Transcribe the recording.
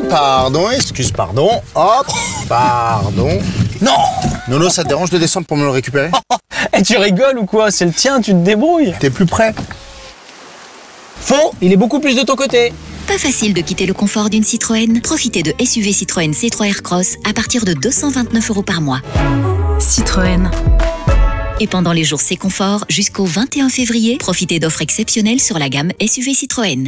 Pardon, excuse, pardon. Hop, pardon. Non! Nono, ça te dérange de descendre pour me le récupérer? Eh, tu rigoles ou quoi? C'est le tien, tu te débrouilles. T'es plus près? Faux, il est beaucoup plus de ton côté. Pas facile de quitter le confort d'une Citroën. Profitez de SUV Citroën C3 Aircross à partir de 229 € par mois. Citroën. Et pendant les jours C Confort, jusqu'au 21 février, profitez d'offres exceptionnelles sur la gamme SUV Citroën.